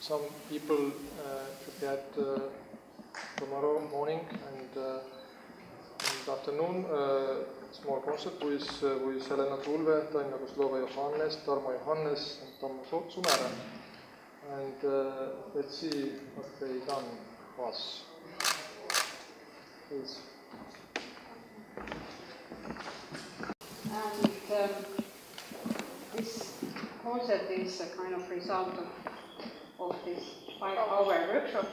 some people prepared tomorrow morning and afternoon small concert with Helena Tulve, Tanja Kozlova Johannes, Tarmo Johannes, and Tammo Sumere. And let's see what they done was. Please. And this concert is a kind of result of this 5-hour workshop.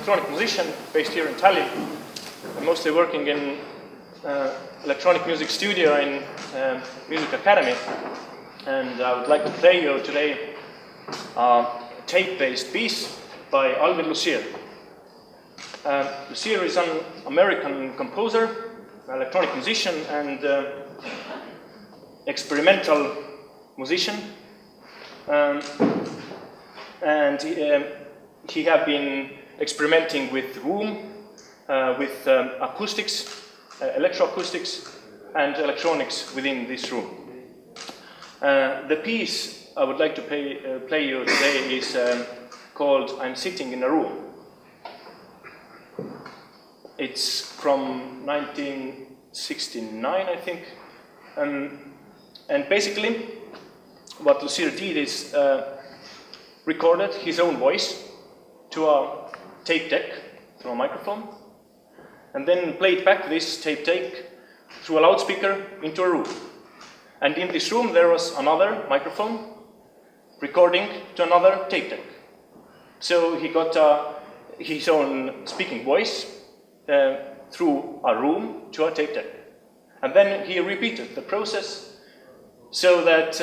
electronic musician based here in Tallinn. I'm mostly working in electronic music studio in Music Academy. And I would like to play you today a tape-based piece by Alvin Lucier. Lucier is an American composer, electronic musician, and experimental musician. And he have been experimenting with room, with acoustics, electroacoustics, and electronics within this room. The piece I would like to play you today is called I'm Sitting in a Room. It's from 1969, I think. And basically, what Lucier did is recorded his own voice to a tape deck through a microphone, and then played back this tape deck through a loudspeaker into a room. And in this room there was another microphone recording to another tape deck. So he got his own speaking voice through a room to a tape deck. And then he repeated the process so that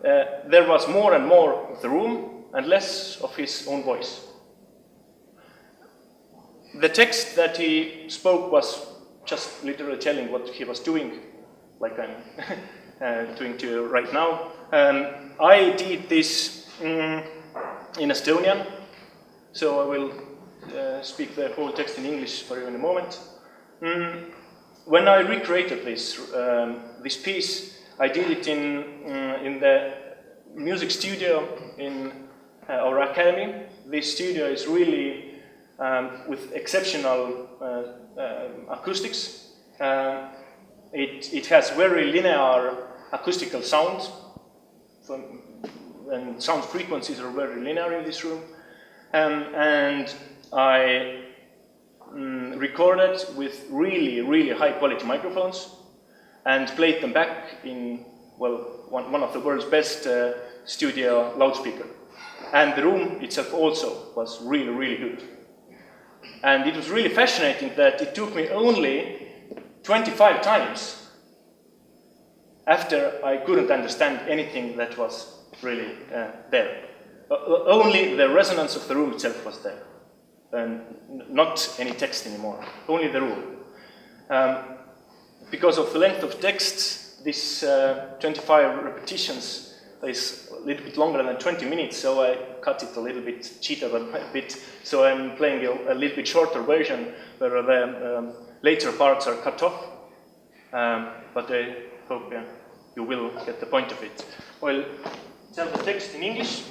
there was more and more of the room and less of his own voice. The text that he spoke was just literally telling what he was doing, like I'm doing to you right now. I did this in Estonian, so I will speak the whole text in English for you in a moment. When I recreated this piece, I did it in the music studio in our academy. This studio is really with exceptional acoustics. It has very linear acoustical sound, and sound frequencies are very linear in this room. And I recorded with really, really high quality microphones and played them back in, well, one of the world's best studio loudspeaker. And the room itself also was really, really good. And it was really fascinating that it took me only 25 times after I couldn't understand anything that was really there. Only the resonance of the room itself was there, and not any text anymore, only the room. Because of the length of text, this 25 repetitions is a little bit longer than 20 minutes, so I cut it a little bit, cheated a bit, so I'm playing a little bit shorter version where the later parts are cut off, but I hope you will get the point of it. I'll tell the text in English.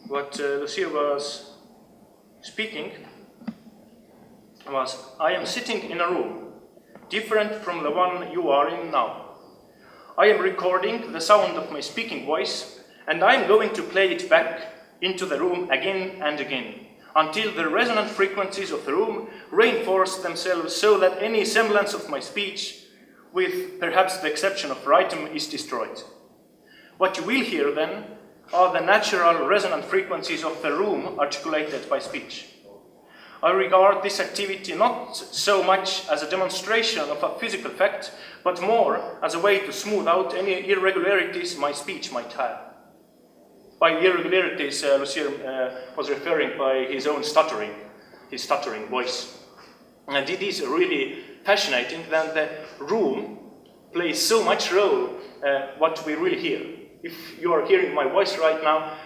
What Lucier was speaking was, I am sitting in a room, different from the one you are in now. I am recording the sound of my speaking voice, and I am going to play it back into the room again and again, until the resonant frequencies of the room reinforce themselves so that any semblance of my speech, with perhaps the exception of rhythm, is destroyed. What you will hear then are the natural resonant frequencies of the room articulated by speech. I regard this activity not so much as a demonstration of a physical fact, but more as a way to smooth out any irregularities my speech might have. By irregularities, Lucier was referring by his own stuttering, his stuttering voice. And it is really fascinating that the room plays so much role what we really hear. If you are hearing my voice right now,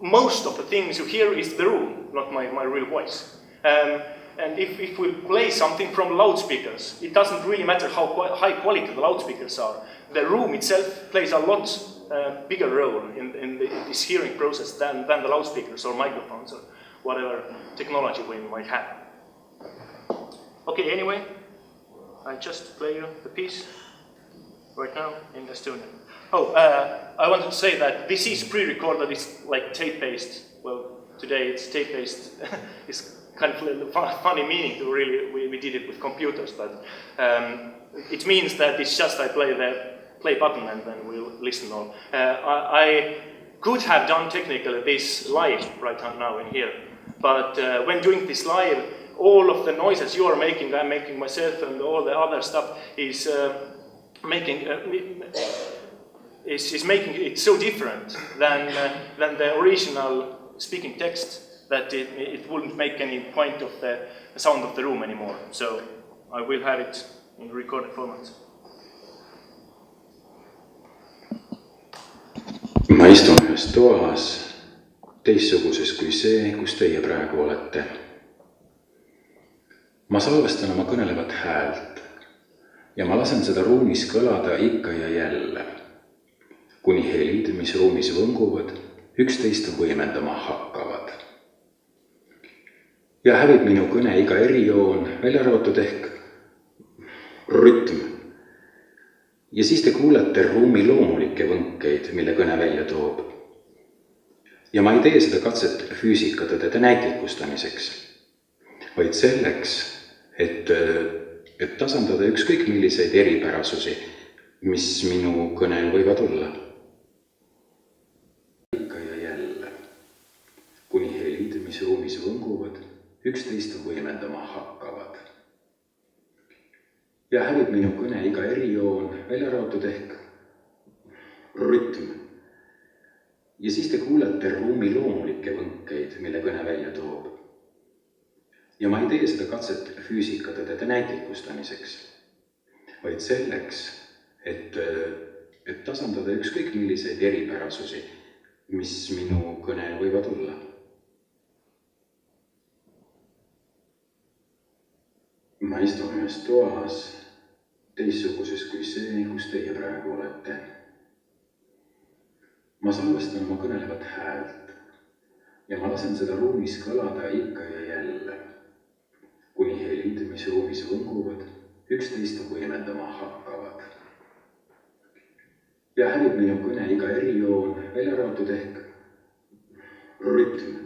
most of the things you hear is the room, not my real voice. And if we play something from loudspeakers, it doesn't really matter how high quality the loudspeakers are. The room itself plays a lot bigger role in this hearing process than the loudspeakers or microphones or whatever technology we might have. Okay, anyway, I just play you the piece right now in Estonian. Oh, I wanted to say that this is pre-recorded, it's like tape-based. Well, today it's tape-based. It's kind of a funny meaning to really, we did it with computers, but it means that it's just I play the play button and then we'll listen on. I could have done technically this live right now in here. But when doing this live, all of the noises you are making, I'm making myself, and all the other stuff is making it so different than the original speaking text that it wouldn't make any point of the sound of the room anymore. So I will have it in recorded format. Ma istun ühes toas, teistsuguses kui see, kus teie praegu olete. Ma salvestan oma kõnelevat häält ja ma lasen seda ruumis kõlada ikka ja jälle, kuni helid, mis ruumis võnguvad, üksteist võimendama hakkavad. Ja hävib minu kõne iga erijoon, välja arvatud ehk rütm. Ja siis te kuulete ruumi loomulikke võnkeid, mille kõne välja toob. Ja ma ei tee seda katset füüsikatõdede näitlikustamiseks, vaid selleks, et tasandada ükskõik milliseid eripärasusi, mis minu kõnel võivad olla. Ikka ja jälle, kuni helid, mis ruumis võnguvad, üksteist võimendama hakkavad. Ja hävib minu kõne iga erijoon, välja arvatud ehk rütm. Ja siis te kuulete ruumi loomulikke võnkeid, mille kõne välja toob. Ja ma ei tee seda katset füüsikatõdede näitlikustamiseks, vaid selleks, et tasandada ükskõik milliseid eripärasusi, mis minu kõnel võivad olla. Ma istun ühes toas, teistsuguses kui see, kus teie praegu olete. Ma salvestan oma kõnelevat häält ja ma lasen seda ruumis kõlada ikka ja jälle, kuni helid, mis ruumis võnguvad, üksteist võimendama hakkavad. Ja hävib minu kõne iga erijoon, välja arvatud ehk rütm.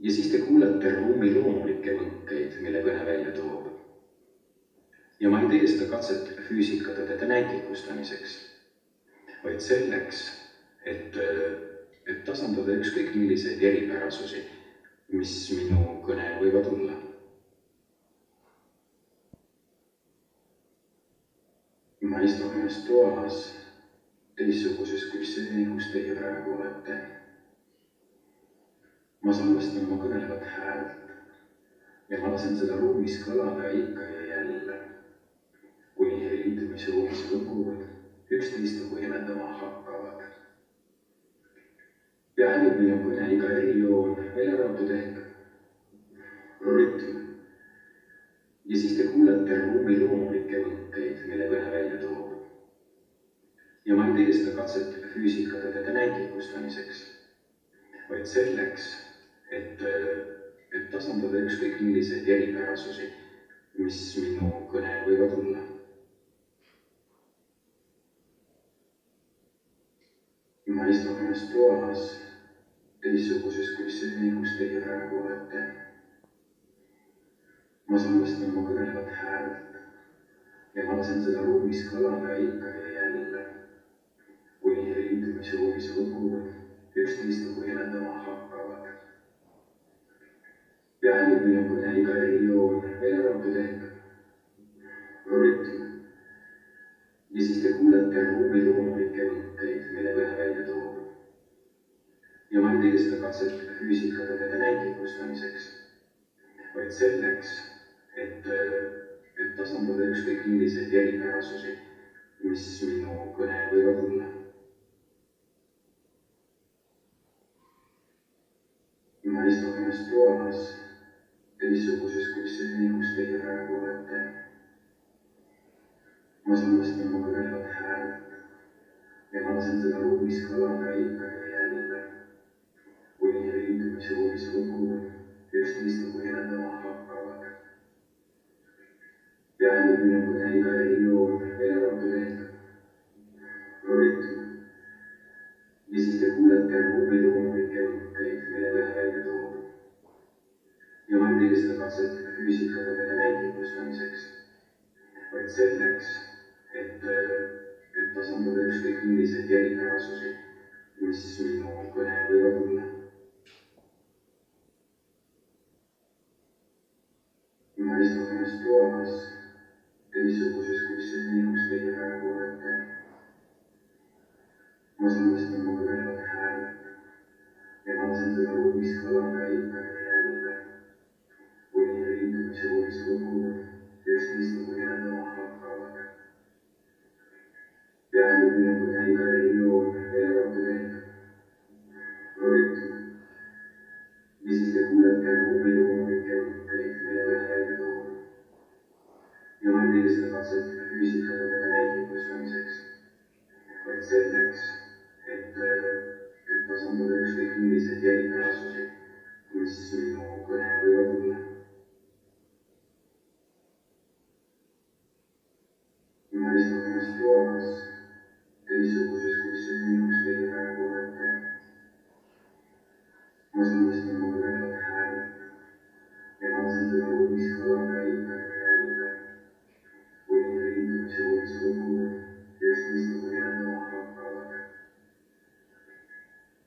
Ja siis te kuulete ruumi loomulikke võnkeid, mille kõne välja toob. Ja ma ei tee seda katset füüsikatõdede näitlikustamiseks, vaid selleks, et tasandada ükskõik milliseid eripärasusi, mis minu kõne võivad olla. Ma istun ühes toas, teistsuguses kui see, kus teie praegu olete. Ma salvestan oma kõnelevat häält ja ma lasen seda ruumis kõlada ikka ja jälle, kuni helid, mis ruumis võnguvad, üksteist võimendama hakkavad. Ja hävib minu kõne iga erijoon, välja arvatud ehk rütm. Ja siis te kuulete ruumi loomulikke võnkeid, mille kõne välja toob. Ja ma ei tee seda katset füüsikatõdede näitlikustamiseks, vaid selleks, et tasandada ükskõik milliseid eripärasusi, mis minu kõne võivad olla. Ma istun ühes toas, teistsuguses kui see, kus teie praegu olete. Ma salvestan oma kõnelevat häält ja ma lasen seda ruumis kõlada ikka ja jälle, kuni helid, mis ruumis võnguvad, üksteist võimendama hakkavad. Ja hävib minu kõne iga erijoon, välja arvatud ehk rütm. Ja siis te kuulete ruumi loomulikke võnkeid, mille kõne välja toob. Ja ma ei tee seda katset füüsikatõdede näitlikustamiseks, vaid selleks, et tasandada ükskõik milliseid eripärasusi, mis minu kõne võivad olla. Ma istun ühes toas, teistsuguses kui see, kus teie praegu olete. Ma salvestan oma kõnelevat häält ja ma lasen seda ruumis kõlada ikka ja jälle, kuni helid, mis ruumis võnguvad, üksteist võimendama hakkavad. Ja hävib minu kõne iga erijoon, välja arvatud ehk rütm. Ja siis te kuulete ruumi loomulikke võnkeid, mille kõne välja toob. Ja ma ei tee seda katset füüsikatõdede näitlikustamiseks, vaid selleks, et tasandada ükskõik milliseid eripärasusi, mis joomas teistsuguses, kus see minus teie praegu olete. Ma salvestan oma kõnelevat häält ja lasen seda ruumis kõlama ikka järele. Kuni liitumise ruumis lukud, kes mõistlikult jändama hakkavad. Jäänud minu kõnega ei joo veeratu teid. Loodetud. Ja siis te kuulete ruumi loomulikke mõtteid, mille välja toob. Jumal teile seda katset füüsikaga näitlikustamiseks, vaid selleks, et tasandada ükskõik milliseid järgmärasusi, mis minu kõne võivad olla. Ma istun ennast joomas teistsuguses, kus see minus teie praegu olete. Ma salvestan oma kõnelevat häält ja lasen seda ruumis kõlama ikka järele. Kuni liitumise ruumis lukud, kes mõistlikult jändama hakkavad.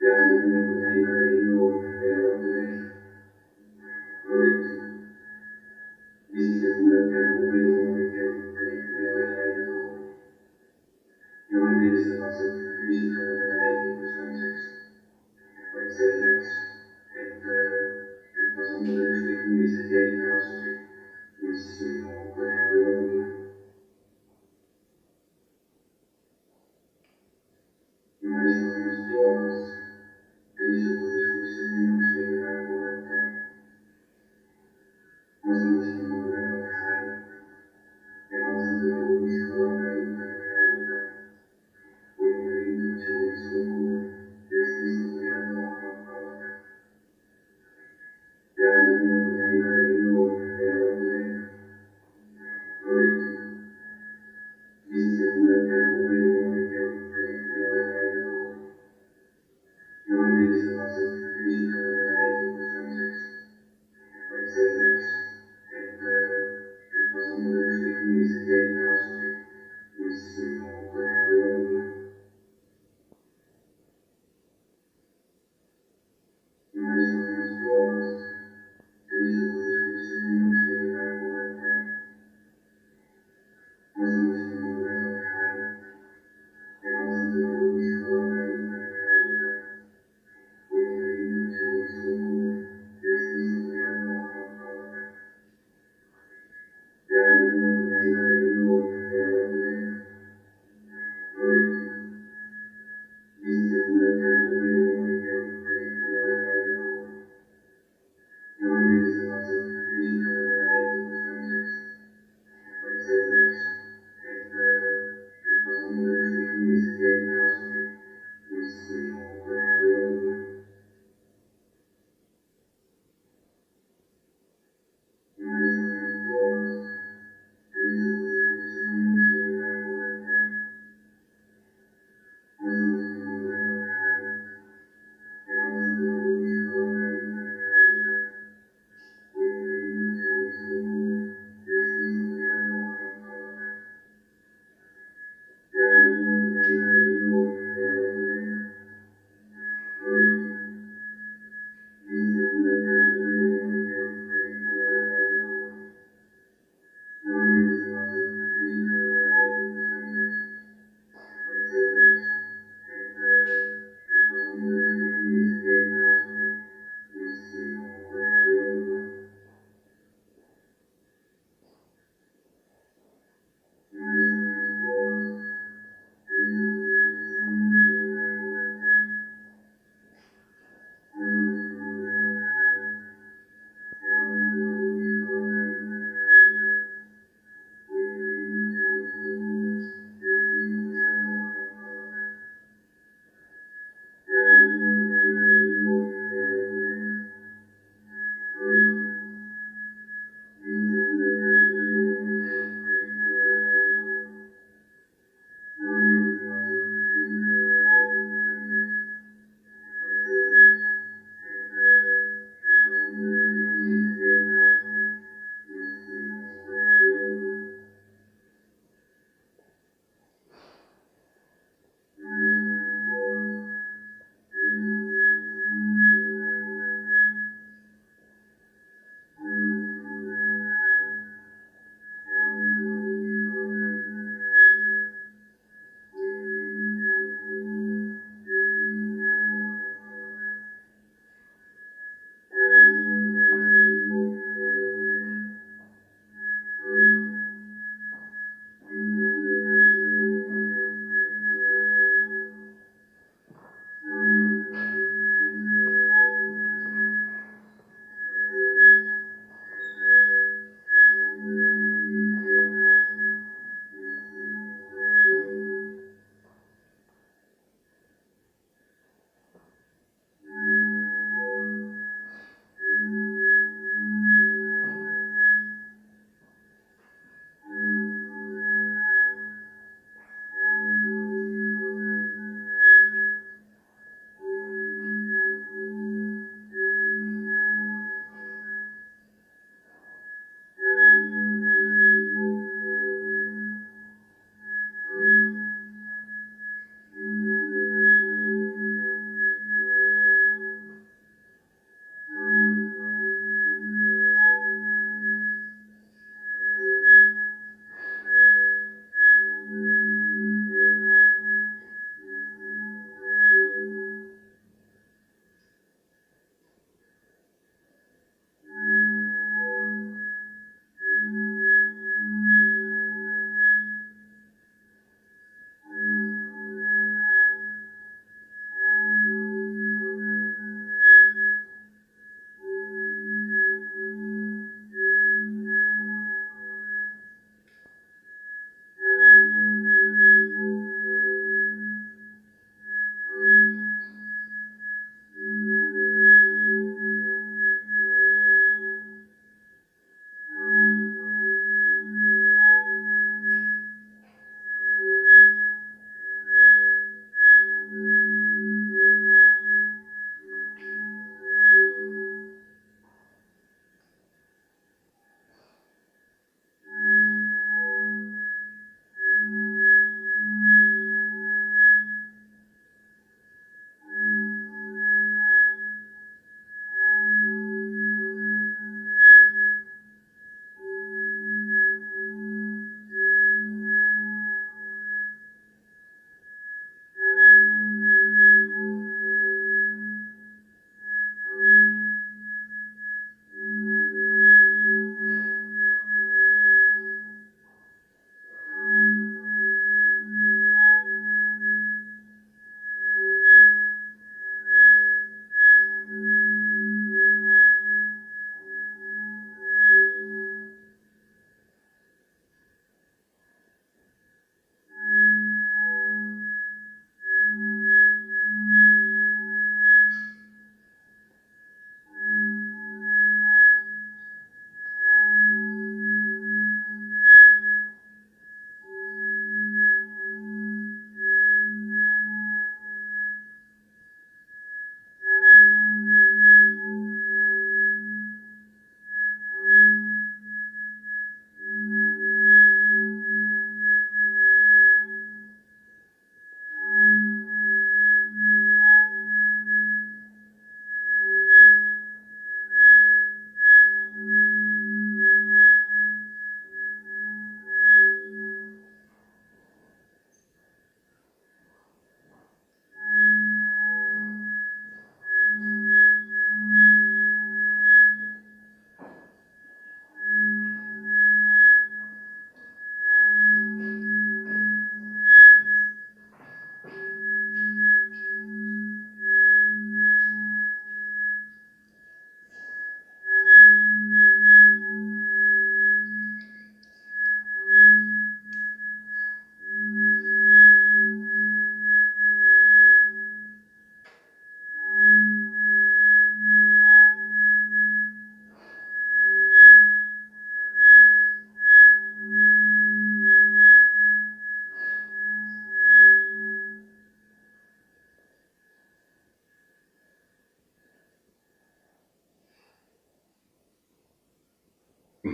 Jäänud minu kõnega ei joo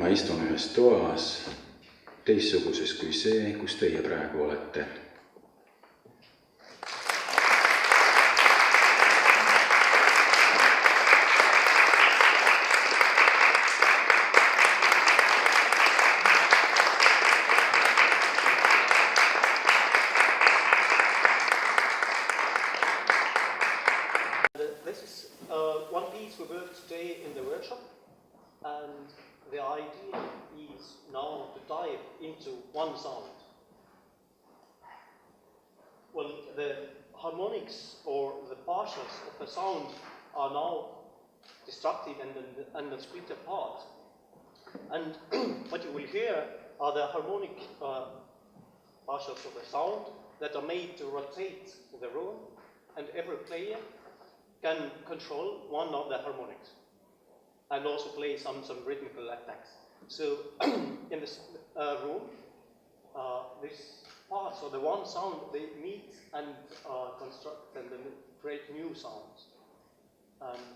ma istun ühes toas, teistsuguses kui see, kus teie praegu olete. This is one piece we worked today in the workshop, and the idea is now to dive into one sound. Well, the harmonics or the partials of the sound are now destructive and split apart. And what you will hear are the harmonic partials of the sound that are made to rotate the room, and every player can control one of the harmonics and also play some rhythmical attacks. So in this room, these parts of the one sound, they meet and construct and then create new sounds.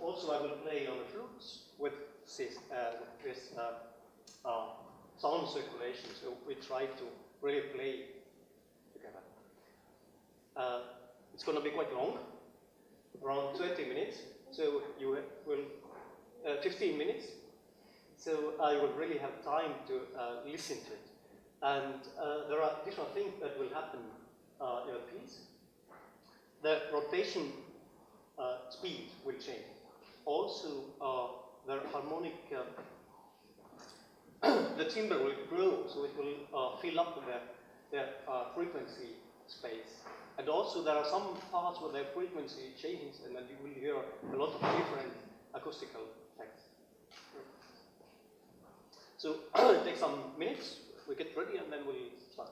Also I will play on the flutes with this sound circulation, so we try to really play together. It's going to be quite long, around 20 minutes, so you will 15 minutes, so I will really have time to listen to it. And there are different things that will happen in a piece. The rotation speed will change. Also, the harmonic, the timbre will grow, so it will fill up the frequency space. And also there are some parts where the frequency changes, and then you will hear a lot of different acoustical effects. So it takes some minutes, we get ready, and then we'll start.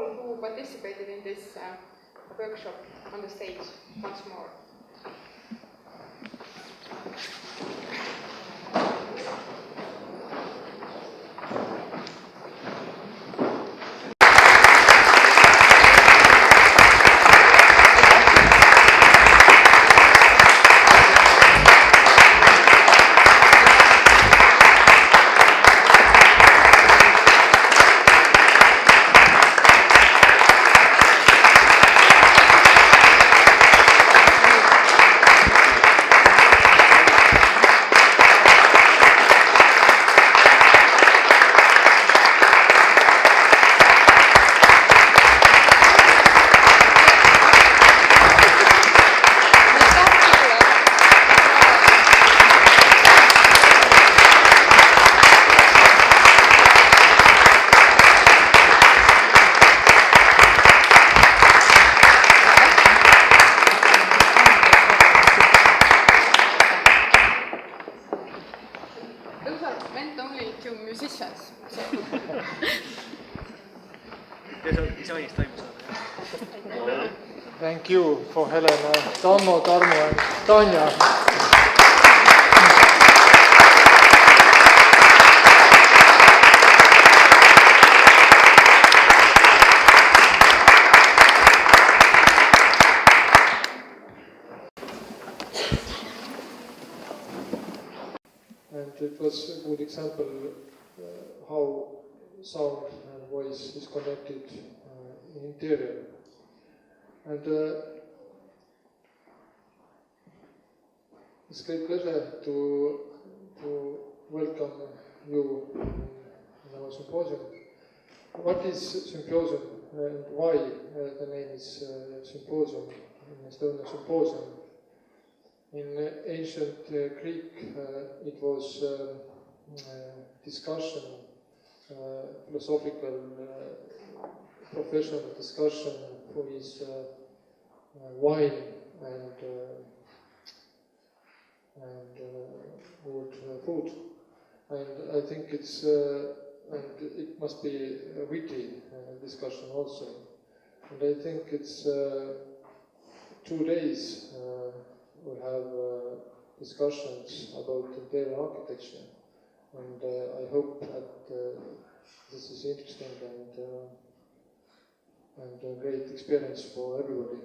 all who participated in this workshop on the stage once more. Those are meant only to musicians. So. Thank you for Helena, Tammo, Tarmo and Tanja. And it was a good example how sound and voice is connected in interior. And it's a great pleasure to welcome you in our symposium. What is symposium and why the name is symposium, in Estonian symposium? In ancient Greek, it was discussion, philosophical, professional discussion for his wine and good food. And I think it's, and it must be a witty discussion also. And I think it's 2 days we have discussions about interior architecture, and I hope that this is interesting and a great experience for everybody.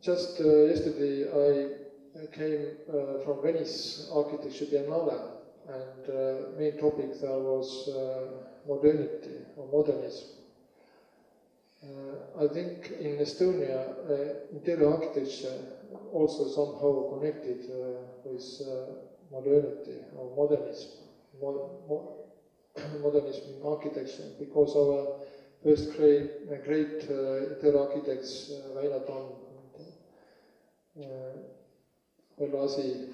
Just yesterday I came from Venice Architecture Biennale, and main topic there was modernity or modernism. I think in Estonia, interior architecture also somehow connected with modernity or modernism, modernism in architecture, because our first great interior architects, Väinö Tamm and Vello Asi,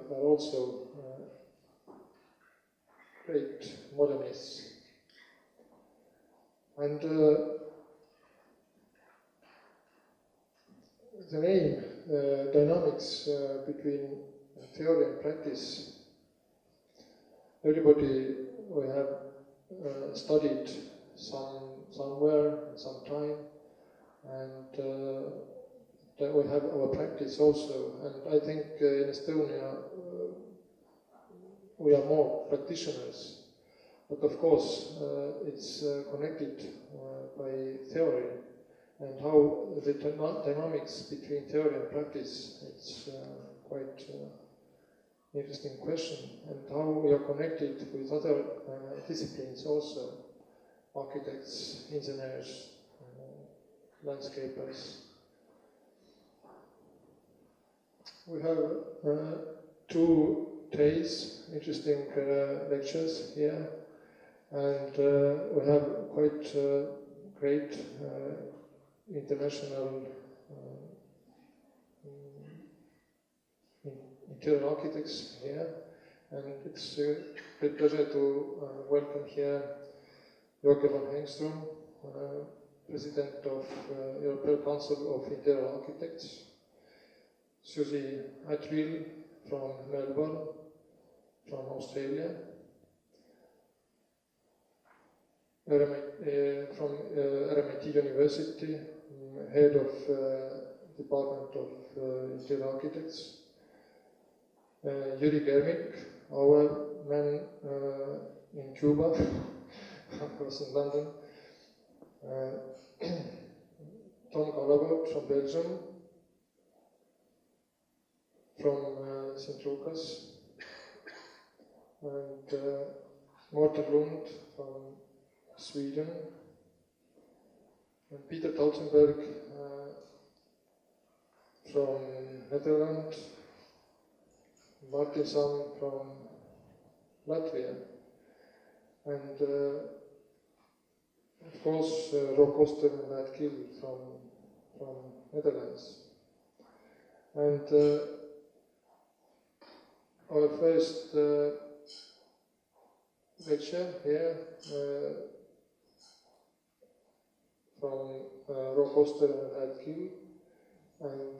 were also great modernists. And the main dynamics between theory and practice, everybody we have studied somewhere, some time, and that we have our practice also. And I think in Estonia we are more practitioners, but of course it's connected by theory. And how the dynamics between theory and practice, it's quite interesting question. And how we are connected with other disciplines also, architects, engineers, landscapers. We have 2 days, interesting lectures here, and we have quite great international interior architects here, and it's a great pleasure to welcome here Jörg van Hengström, President of European Council of Interior Architects, Susie Atwill from Melbourne, from Australia, from RMIT University, head of Department of Interior Architects. Yuri Germik, our man in Cuba, I was in London. Tom Calabot from Belgium, from St. Lucas, and Morten Lund from Sweden, and Peter Toltenberg from Netherlands, Martin Sam from Latvia, and of course Koster and Ed Gill from Netherlands. And our first lecture here from Koster and Ed Gill, and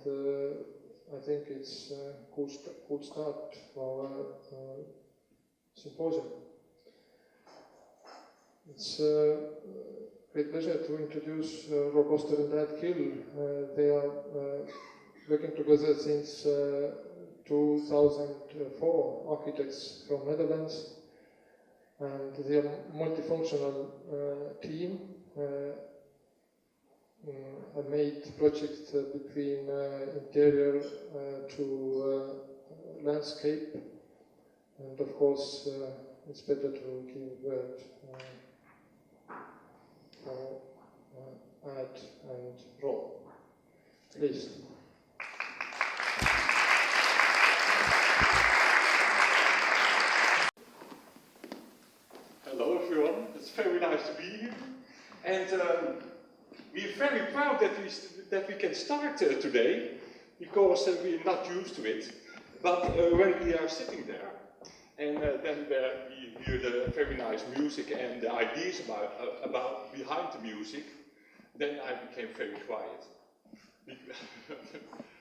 I think it's a good start for our symposium. It's a great pleasure to introduce Koster and Ed Gill. They are working together since 2004, architects from Netherlands, and they are a multifunctional team. I made projects between interior to landscape, and of course it's better to give word for Ad and Ro. Please. Hello everyone, it's very nice to be here, and we're very proud that we can start today, because we're not used to it. But when we are sitting there, and then we hear the very nice music and the ideas about behind the music, then I became very quiet.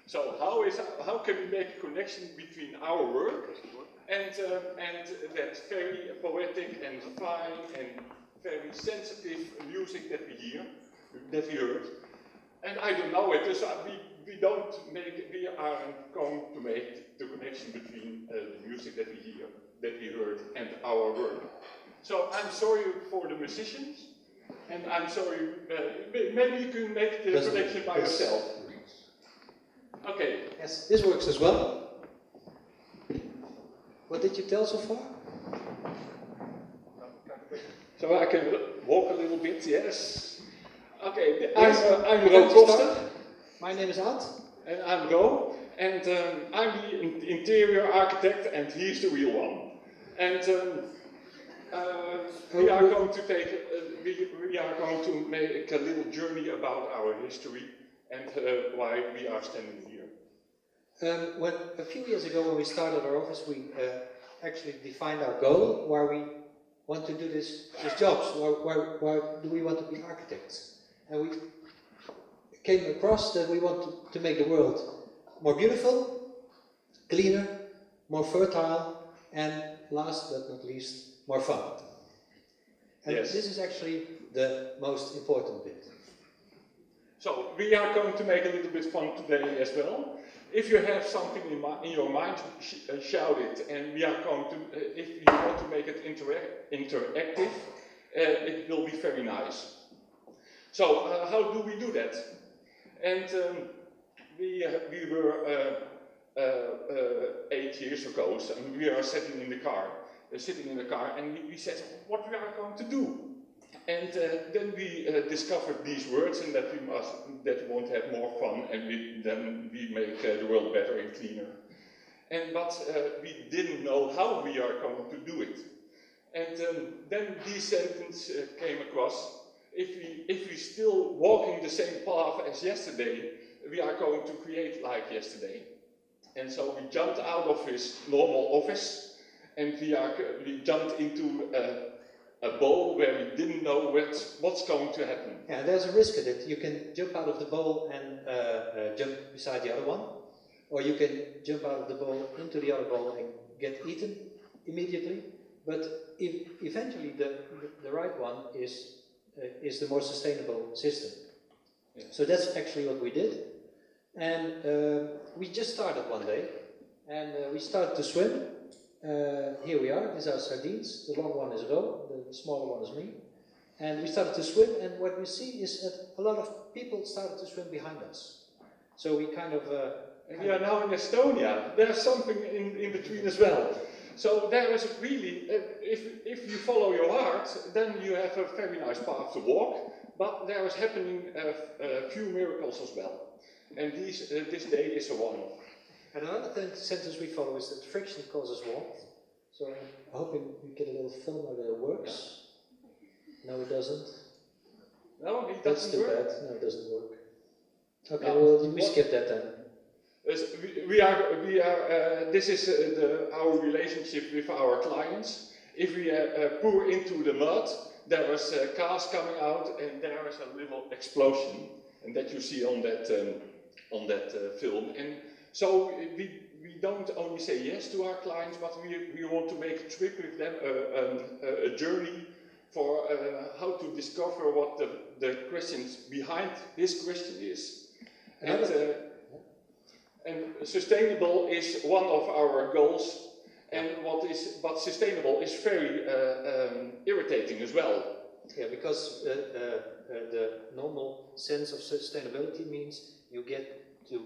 So how can we make a connection between our work and that very poetic and fine and very sensitive music that we heard? And I don't know it, so we aren't going to make the connection between the music that we heard and our work. So I'm sorry for the musicians, and I'm sorry, maybe you can make the connection by yourself. Okay. Yes, this works as well. What did you tell so far? So I can walk a little bit, yes. Okay, I'm Ro Koster. My name is Ad. And I'm Ro. And I'm the interior architect, and he's the real one. And we are going to make a little journey about our history and why we are standing here. A few years ago, when we started our office, we actually defined our goal, why we want to do these jobs, why do we want to be architects. And we came across that we want to make the world more beautiful, cleaner, more fertile, and last but not least, more fun. And yes. This is actually the most important bit. So we are going to make a little bit fun today as well. If you have something in your mind, shout it. And we are going to, if you want to make it interactive, it will be very nice. So how do we do that? And we were 8 years ago, so we are sitting in the car, and we said, what we are going to do? And then we discovered these words, and that we want to have more fun, and then we make the world better and cleaner. But we didn't know how we are going to do it. And then this sentence came across: if we still walking the same path as yesterday, we are going to create like yesterday. And so we jumped out of his normal office, and we jumped into a bowl where we didn't know what's going to happen. Yeah, there's a risk in it. You can jump out of the bowl and jump beside the other one, or you can jump out of the bowl into the other bowl and get eaten immediately, but eventually the right one is the more sustainable system. Yeah. So that's actually what we did. And we just started one day, and we started to swim. Here we are, these are sardines. The long one is Ro, the smaller one is me. And we started to swim, and what we see is that a lot of people started to swim behind us. So we kind of... we are now in Estonia. There's something in between as well. So there is really, if you follow your heart, then you have a very nice path to walk. But there is happening a few miracles as well. And this day is a one-off. And another sentence we follow is that friction causes warmth. So I'm hoping we get a little film that it works. No, it doesn't. No, it That's doesn't too work. bad. No, it doesn't work. Okay, No. well, we skip that then. This is our relationship with our clients. If we pour into the mud, there is cars coming out, and there is a little explosion, and that you see on that film. And so we don't only say yes to our clients, but we want to make a trip with them, a journey for how to discover what the questions behind this question is. And sustainable is one of our goals, but sustainable is very irritating as well. Yeah, because the normal sense of sustainability means you get to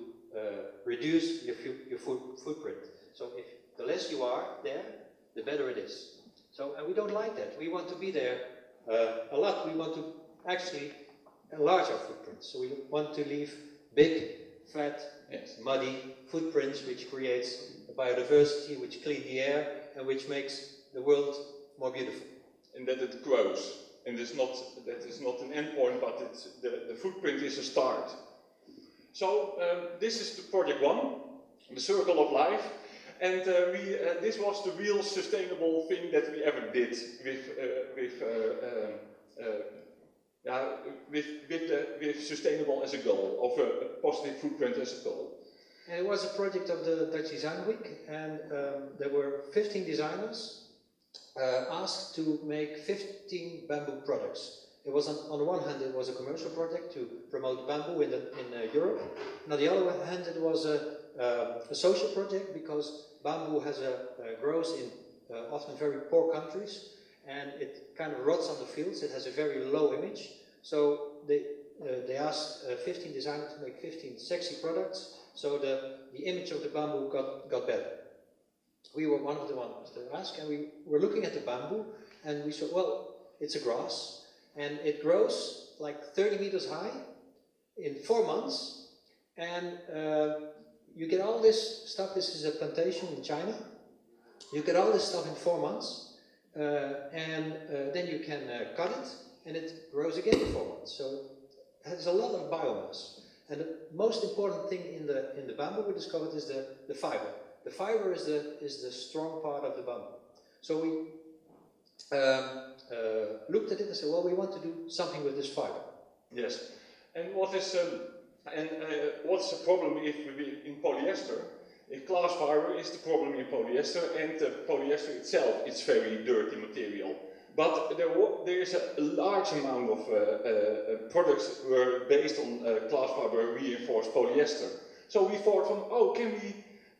reduce your footprint. So if the less you are there, the better it is. So, and we don't like that. We want to be there a lot. We want to actually enlarge our footprint. So we want to leave big, flat, muddy footprints, which creates biodiversity, which clean the air, and which makes the world more beautiful. And that it grows. And that is not an end point, but the footprint is a start. So this is the project one, the Circle of Life. And this was the real sustainable thing that we ever did with sustainable as a goal, of a positive footprint as a goal. And it was a project of the Dutch Design Week, and there were 15 designers asked to make 15 bamboo products. It was on the one hand, it was a commercial project to promote bamboo in Europe. And on the other hand, it was a social project, because bamboo grows in often very poor countries, and it kind of rots on the fields. It has a very low image. So they asked 15 designers to make 15 sexy products, so the image of the bamboo got better. We were one of the ones to ask, and we were looking at the bamboo, and we saw, well, it's a grass, and it grows like 30 meters high in 4 months, and you get all this stuff. This is a plantation in China. You get all this stuff in 4 months, and then you can cut it, and it grows again in 4 months. So it has a lot of biomass. And the most important thing in the bamboo we discovered is the fiber. The fiber is the strong part of the bamboo. So we looked at it and said, well, we want to do something with this fiber. Yes. And what's the problem in polyester? If glass fiber is the problem in polyester, and polyester itself is very dirty material. But there is a large amount of products were based on glass fiber reinforced polyester. So we thought from, oh, can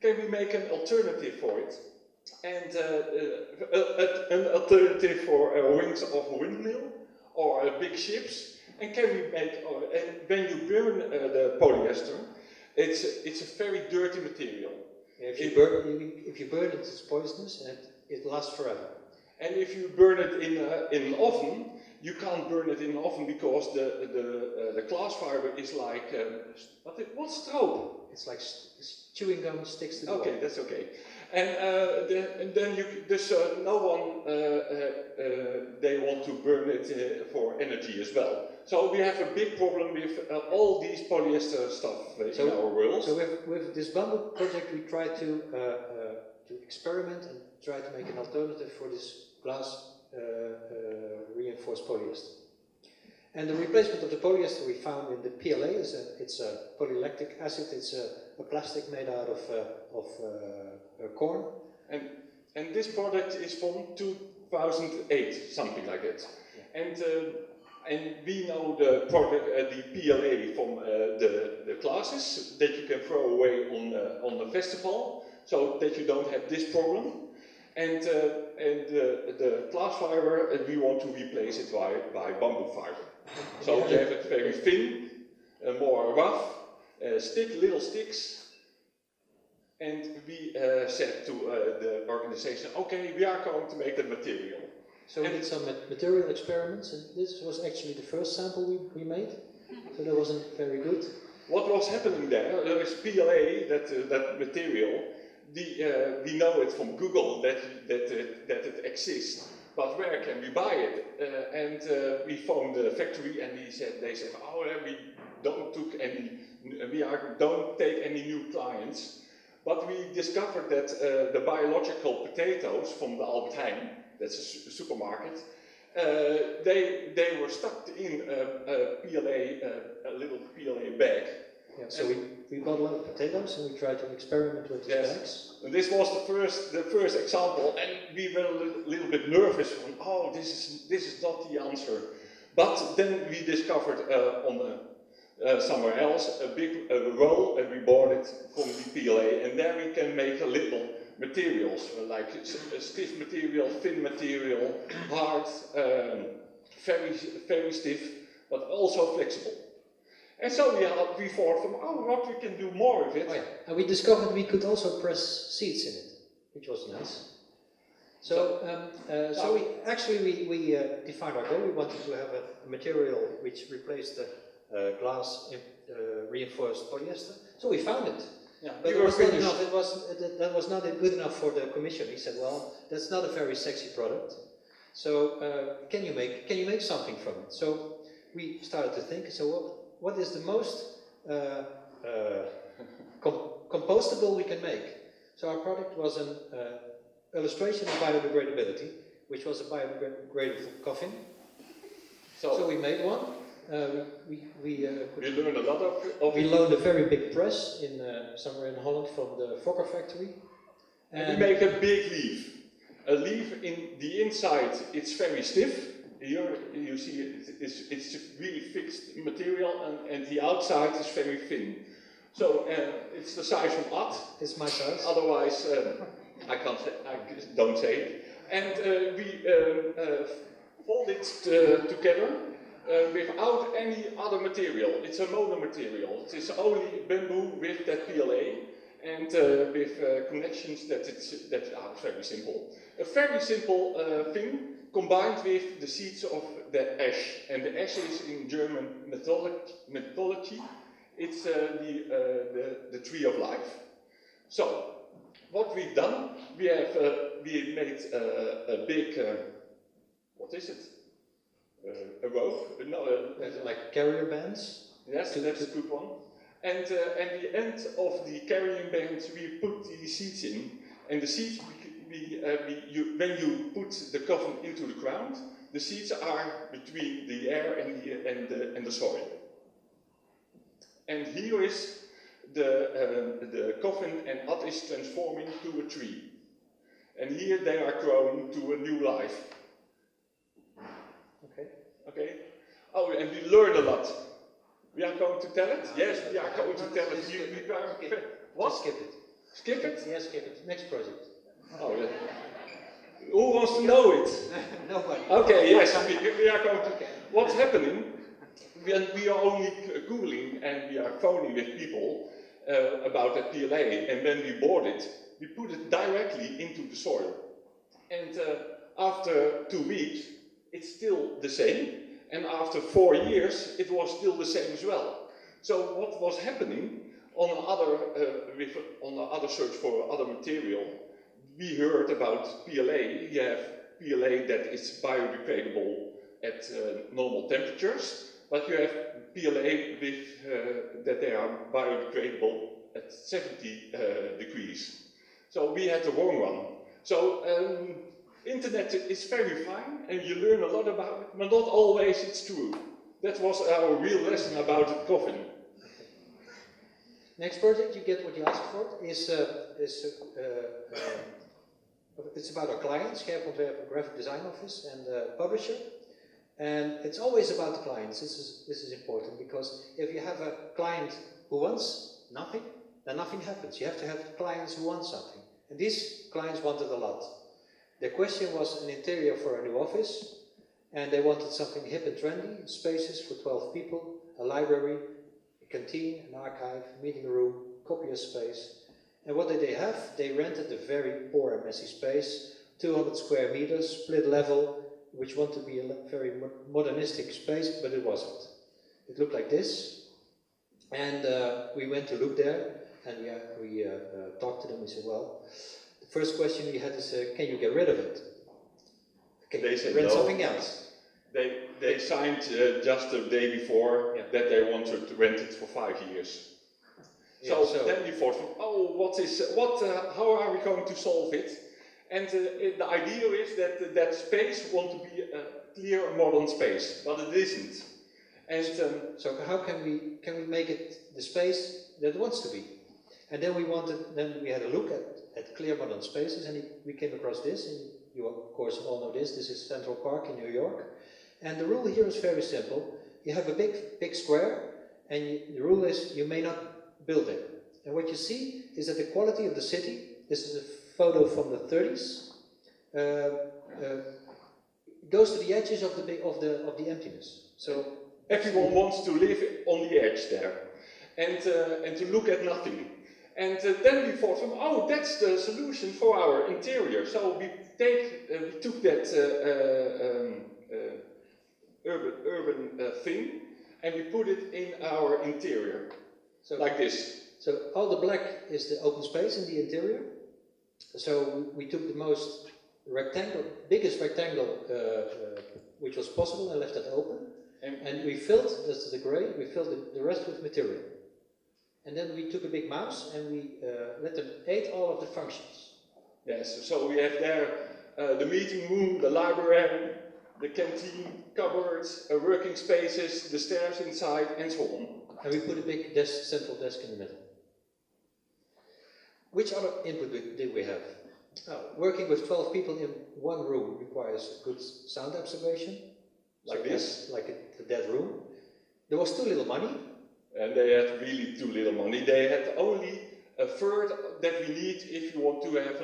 we make an alternative for it? And an alternative for wings of a windmill or big ships. And can we make? And when you burn the polyester, it's a very dirty material. Yeah, if you burn it, it's poisonous, and it lasts forever. And if you burn it in an oven, you can't burn it in an oven because the glass fiber is like what's stroop? It's like chewing gum sticks to the Okay, wall. that's okay. And then no one they want to burn it for energy as well. So we have a big problem with all these polyester stuff in our world. So with this bamboo project, we try to experiment and try to make an alternative for this glass reinforced polyester. And the replacement of the polyester we found in the PLA it's a polylactic acid. It's a plastic made out of corn. And And this product is from 2008, something like that. And we know the product, the PLA from the classes that you can throw away on the festival, so that you don't have this problem. And the glass fiber, we want to replace it by bamboo fiber. So you have it very thin, more rough, little sticks. And we said to the organization, okay, we are going to make the material. So we did some material experiments, and this was actually the first sample we made. So that wasn't very good. What was happening there is PLA, that material. We know it from Google that it exists, but where can we buy it? And we phoned the factory, and they said, oh, we don't take any new clients. But we discovered that the biological potatoes from the Albert Heijn, that's a supermarket, they were stuck in a little PLA bag. Yeah, so we bought a lot of potatoes and we tried to experiment with these bags. And this was the first example, and we were a little bit nervous. Oh, this is not the answer. But then we discovered somewhere else a big roll, and we bought it from the PLA, and there we can make a little materials like stiff material, thin material, hard, very stiff, but also flexible. And so we thought what we can do more with it. Oh, yeah. And we discovered we could also press seeds in it, which was nice. So we defined our goal. We wanted to have a material which replaced the glass reinforced polyester. So we found it. Yeah, but it was not enough. That was not good enough for the commission. He said, "Well, that's not a very sexy product. So can you make something from it?" So we started to think. So what is the most compostable we can make? So our product was an illustration of biodegradability, which was a biodegradable coffin. So we made one. We learned a lot of we loaned a very big press in somewhere in Holland from the Fokker factory. And we make a big leaf. A leaf in the inside, it's very stiff. Here you see it's really fixed material, and the outside is very thin. So it's the size of Ad. It's my size. Otherwise, I don't say it. And we fold it together. Without any other material. It's a mono material. It is only bamboo with that PLA and with connections that are very simple. A very simple thing combined with the seeds of the ash. And the ash is in German mythology. It's the tree of life. So what we've done, we made a big what is it? A rope, like carrier bands. Yes, that's a good one. And at the end of the carrying bands, we put the seeds in, and the seeds when you put the coffin into the ground, the seeds are between the air and the soil. And here is the coffin, and Ad is transforming to a tree. And here they are grown to a new life. Okay. Oh, and we learned a lot. We are going to tell it? Yes, we are going to tell it. What? Just skip it. Skip it? Yes, skip it. Next project. Oh, yeah. Who wants to know it? Nobody. Okay, yes, we are going to. Okay. What's happening? We are only Googling and we are phoning with people about that PLA, and when we bought it, we put it directly into the soil. And after 2 weeks, it's still the same, and after 4 years, it was still the same as well. So what was happening on the other search for other material, we heard about PLA. You have PLA that is biodegradable at normal temperatures, but you have PLA with that they are biodegradable at 70 degrees. So we had the wrong one. So internet is very fine, and you learn a lot about it, but not always it's true. That was our real lesson about the coffin. Next project, you get what you asked for, is It's about our clients. We have a graphic design office and a publisher. And it's always about the clients. This is important, because if you have a client who wants nothing, then nothing happens. You have to have clients who want something. And these clients wanted a lot. Their question was an interior for a new office, and they wanted something hip and trendy, spaces for 12 people, a library, a canteen, an archive, meeting room, copier space. And what did they have? They rented a very poor and messy space, 200 square meters, split level, which wanted to be a very modernistic space, but it wasn't. It looked like this, and we went to look there, and we talked to them. We said, well, the first question we had is, can you get rid of it? Can They you said rent no. something else? They signed just the day before that they wanted to rent it for 5 years. Yeah, So then we thought, oh, how are we going to solve it? And the idea is that that space want to be a clear modern space, but it isn't. And so how can we make it the space that it wants to be? And then we had a look at clear modern spaces, and we came across this, and you of course all know this. This is Central Park in New York, and the rule here is very simple. You have a big square, and the rule is you may not build it. And what you see is that the quality of the city. This is a photo from the 30s. Goes to the edges of the emptiness. So everyone wants to live on the edge there, and to look at nothing. And then we thought, oh, that's the solution for our interior. So we took that urban thing, and we put it in our interior, like this. So all the black is the open space in the interior. So we took the biggest rectangle which was possible, and left it open. And we filled, that's the grey, we filled the rest with material. And then we took a big mouse and we let them aid all of the functions. Yes, so we have there the meeting room, the library, the canteen, cupboards, working spaces, the stairs inside, and so on. And we put a big central desk in the middle. Which other input did we have? Working with 12 people in one room requires good sound absorption. Like this? Like a dead room. There was too little money. And they had really too little money. They had only a third that we need if you want to have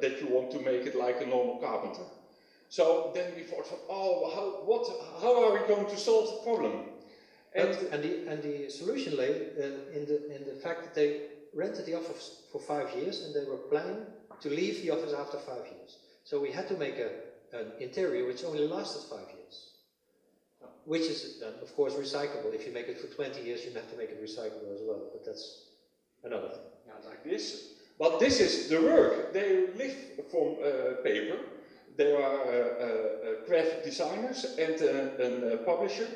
that you want to make it like a normal carpenter. So then we thought, how are we going to solve the problem? And the solution lay in the fact that they rented the office for 5 years, and they were planning to leave the office after 5 years. So we had to make an interior which only lasted 5 years. Which is, of course, recyclable. If you make it for 20 years, you have to make it recyclable as well. But that's another thing. Yeah, like this. But this is the work. They live from paper. They are graphic designers and a publisher.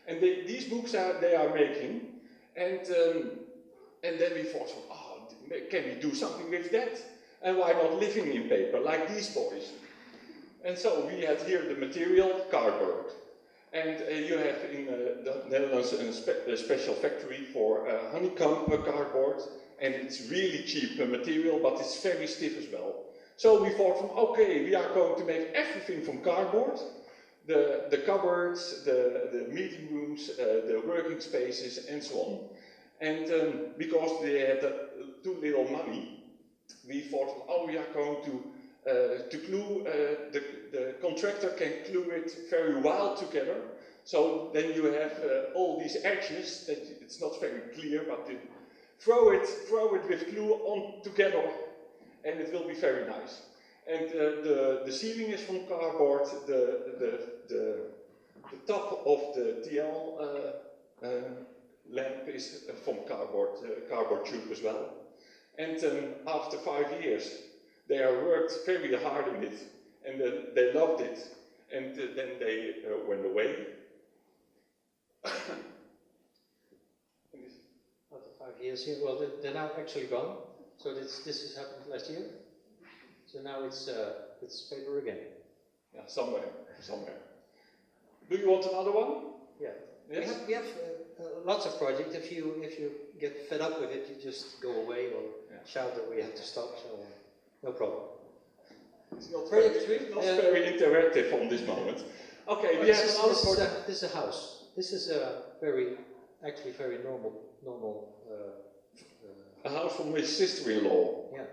And these books they are making. And then we thought, can we do something with that? And why not living in paper, like these boys? And so we had here the material, cardboard. And you have in the Netherlands a special factory for honeycomb cardboard, and it's really cheap material, but it's very stiff as well. So we thought okay, we are going to make everything from cardboard, the cupboards, the meeting rooms, the working spaces, and so on. And because they had too little money, we thought, we are going to glue, the contractor can glue it very well together. So then you have all these edges that it's not very clear, but you throw it with glue on together, and it will be very nice. And the ceiling is from cardboard. The top of the TL lamp is from cardboard tube as well. And after 5 years, they have worked very hard in it, and they loved it, and then they went away. After 5 years here, well, they're now actually gone. So this has happened last year. So now it's paper again. Yeah, somewhere. Do you want another one? Yeah. Yes? We have lots of projects. If you get fed up with it, you just go away or shout that we have to stop. So no problem. It's not Very very, extreme. not very interactive on this moment. Okay, we have another project. This is a house. This is a very normal. A house from his sister-in-law. Yeah.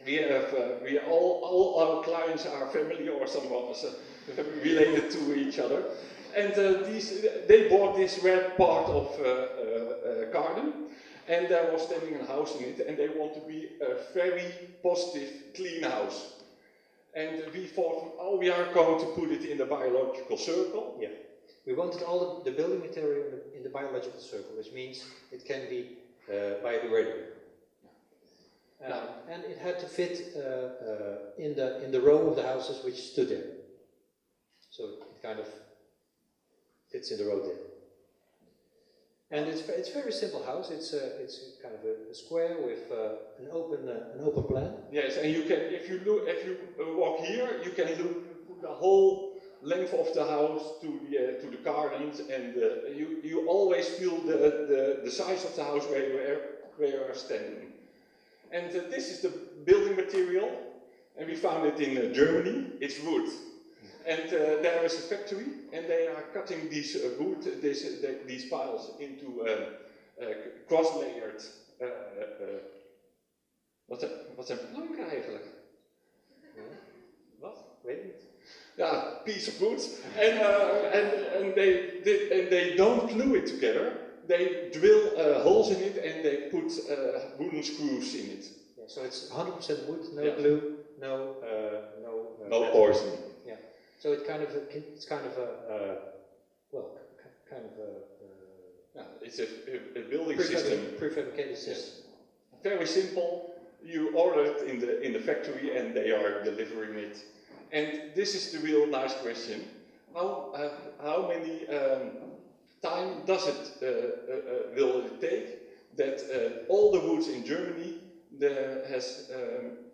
We all our clients are family or someone related to each other, and they bought this red part of garden, and there was standing a house in it, and they want to be a very positive, clean house. And we thought, oh, we are going to put it in the biological circle. Yeah. We wanted all the building material in the biological circle, which means it can be biodegradable. And it had to fit in the row of the houses which stood there. So it kind of fits in the row there. And it's a very simple house. It's kind of a square with an open plan. Yes, and you can, if you walk here, you can look the whole length of the house to the gardens, and you always feel the size of the house where you are standing. And this is the building material, and we found it in Germany. It's wood, and there is a factory, and they are cutting these wood, these piles into cross-layered. Wat zijn planken eigenlijk? Wat? Weet niet. Yeah, piece of wood, and they don't glue it together. They drill holes in it and they put wooden screws in it. Yeah, so it's 100% wood, no Yeah. glue, no poison. Yeah. So it's kind of a yeah, it's a building system. Prefabricated system. Yes. Very simple. You order it in the factory and they are delivering it. And this is the real nice question: how many time does it will it take that all the woods in Germany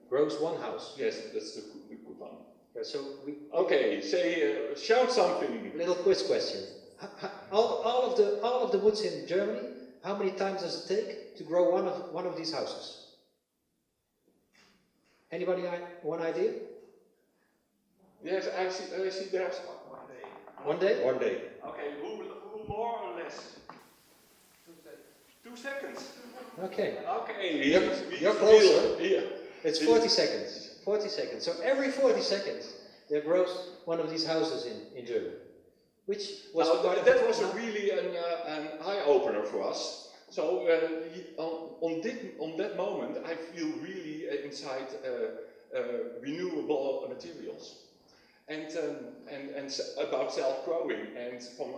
grows one house? Yes, that's the good one. Yeah, so okay, say shout something. Little quiz question: all of the woods in Germany, how many times does it take to grow one of these houses? Anybody one idea? Yes, I see. There's 1 day. 1 day. Okay, who more or less? 2 seconds. Okay. Okay, you're closer. Yeah. It's 40 seconds. 40 seconds. So every 40 seconds there grows one of these houses in Germany. Which was that was really an eye opener for us. So on that moment, I feel really inside renewable materials. And about self-growing, and from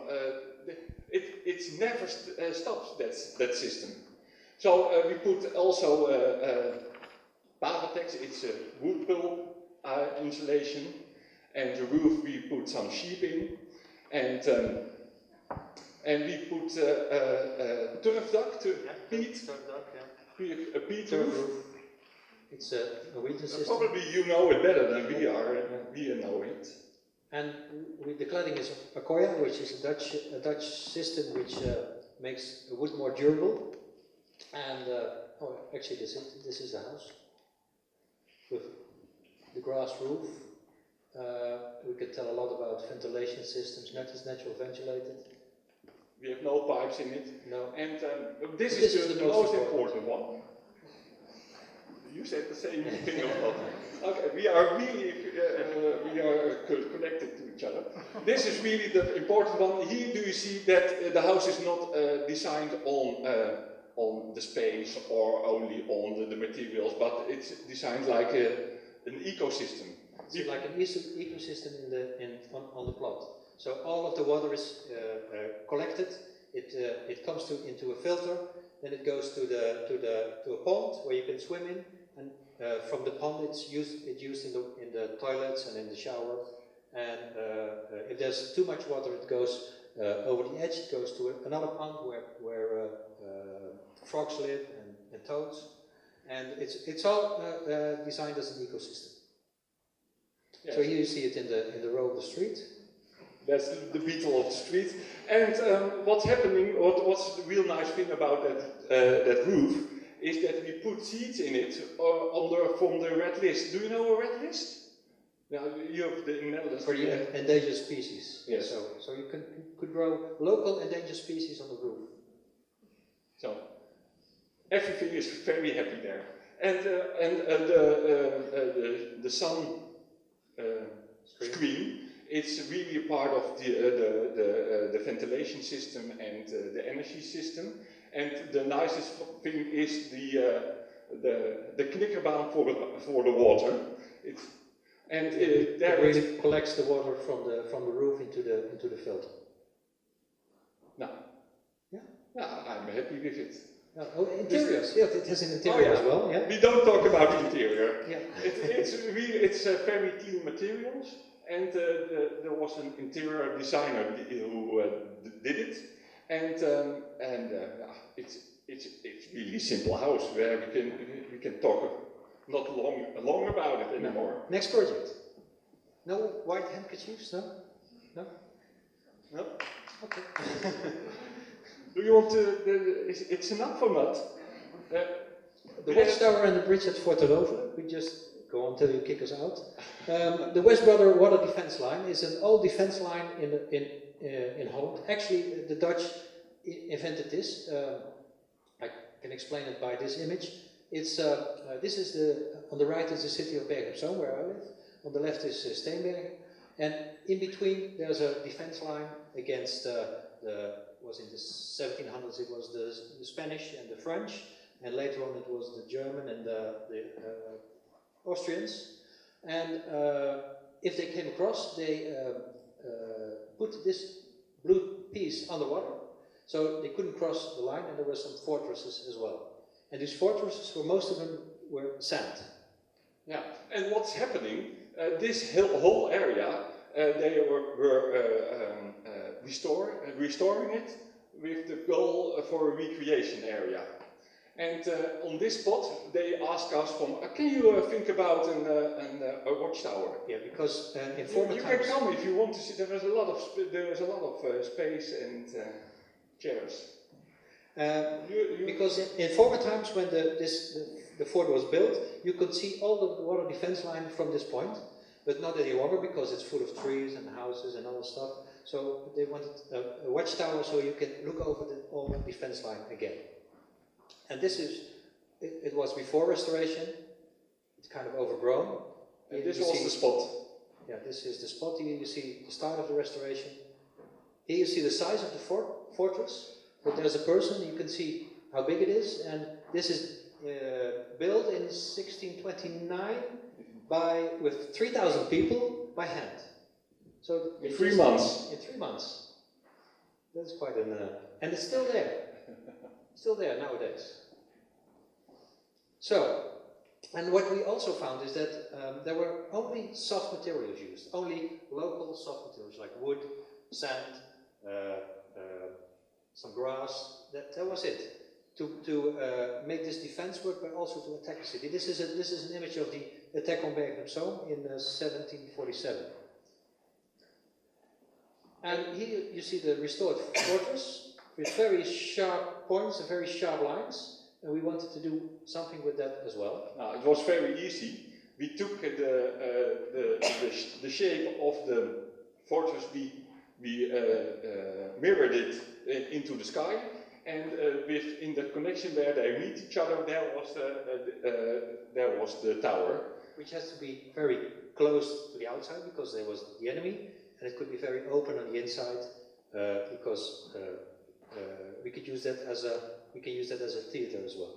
it's never stops that system. So we put also Pavatex. It's a wood pulp insulation, and the roof we put some sheep in, and we put turfdak, peat, a peat roof. It's a Norwegian system. Probably you know it better than we are. We know it. And the cladding is Accoya, which is a Dutch system which makes wood more durable. And actually, this is the house with the grass roof. We could tell a lot about ventilation systems. It's natural ventilated. We have no pipes in it. No. And this is the most important one. You said the same thing about. Okay, we are really connected to each other. This is really the important one. Here, do you see that the house is not designed on the space or only on the materials, but it's designed like an ecosystem. It's like an ecosystem on the plot. So all of the water is collected. It comes into a filter. Then it goes to a pond where you can swim in, and from the pond it's used in the toilets and in the shower. And if there's too much water, it goes over the edge. It goes to another pond where frogs live and toads, and it's all designed as an ecosystem. Yes. So here you see it in the row of the street. That's the beetle of the street. And what's happening, what's the real nice thing about that roof, is that we put seeds in it from the red list. Do you know a red list? Now you have the in Netherlands. For the endangered species. Yes. So you could grow local endangered species on the roof. So everything is very happy there, and the sun screen. It's really a part of the ventilation system and the energy system. And the nicest thing is the knikkerbaan for the water. It really collects the water from the roof into the filter. No. Yeah. No, I'm happy with it. Oh, interiors. Yeah, it has an interior as well. Yeah. We don't talk about interior. Yeah. It's very clean materials, and there was an interior designer who did it, and it's really simple house where we can talk not long about it anymore. No. Next project. No white handkerchiefs. No. No. No. Okay. Do you want to? It's enough or not? The watchtower and the bridge at Forteroven. We just go on till you kick us out. The Westbrother water defense line is an old defense line in Holland. Actually, the Dutch invented this. I can explain it by this image. It's this is on the right is the city of Bergen op Zoom, where I live. On the left is Steenbergen, and in between there's a defense line against was in the 1700s it was the Spanish and the French, and later on it was the German and the Austrians. And if they came across, they put this blue piece underwater, so they couldn't cross the line, and there were some fortresses as well. And these fortresses, most of them were sand. Yeah, and what's happening, this whole area, they were restoring it with the goal for a recreation area. And on this spot, they ask us can you think about a watchtower? Yeah, because in former you times... can come if you want to see. There is a lot of space and chairs. Because in former times, when the fort was built, you could see all the water defense line from this point, but not any longer because it's full of trees and houses and other stuff. So they wanted a watchtower so you can look over all the defense line again. And this is, it was before restoration. It's kind of overgrown. And this was the spot. Yeah, this is the spot. Here you see the start of the restoration. Here you see the size of the fortress. But there's a person, you can see how big it is, and this is built in 1629 with 3,000 people by hand. So in 3 months. In 3 months. That's quite an... and it's still there. Still there nowadays. So, and what we also found is that there were only soft materials used, only local soft materials like wood, sand, some grass. That was it. To make this defense work, but also to attack the city. This is an image of the attack on Bergen op Zoom in 1747. And here you see the restored fortress with very sharp points and very sharp lines. And we wanted to do something with that as well. It was very easy. We took the shape of the fortress. We mirrored it into the sky, and in the connection where they meet each other, there was the tower, which has to be very close to the outside because there was the enemy, and it could be very open on the inside because we could use that as a theater as well,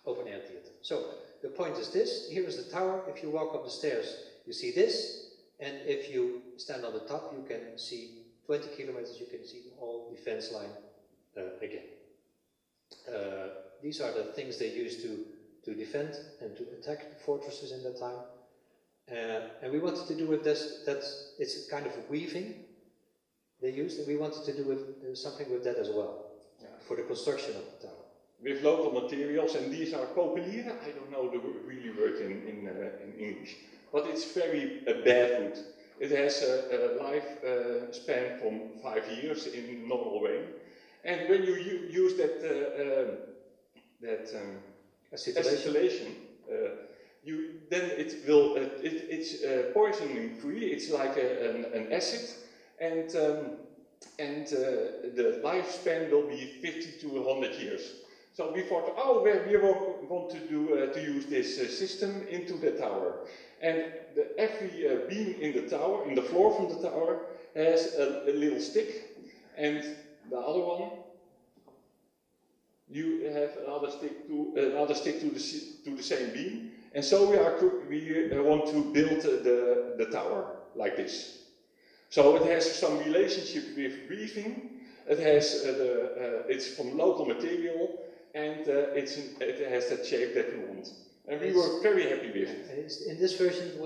open air theater. So the point is this: here is the tower. If you walk up the stairs, you see this, and if you stand on the top, you can see 20 kilometers. You can see the whole defense line again. These are the things they used to defend and to attack fortresses in that time. And we wanted to do with this, it's a kind of weaving they used, and we wanted to do something with that as well, for the construction of the tower. With local materials, and these are populieren. I don't know the really word in English, but it's very barefoot. It has a life span from 5 years in normal way. And when you use that acetylation, then it will it's poisoning free. It's like an acid, and the lifespan will be 50 to 100 years. So we thought, oh, we want to use this system into the tower, and every beam in the tower, in the floor from the tower, has a little stick, and the other one, you have another stick to the same beam, and so we want to build the tower like this. So it has some relationship with breathing. It has it's from local material, and it has that shape that we want. And we were very happy with it. In this version,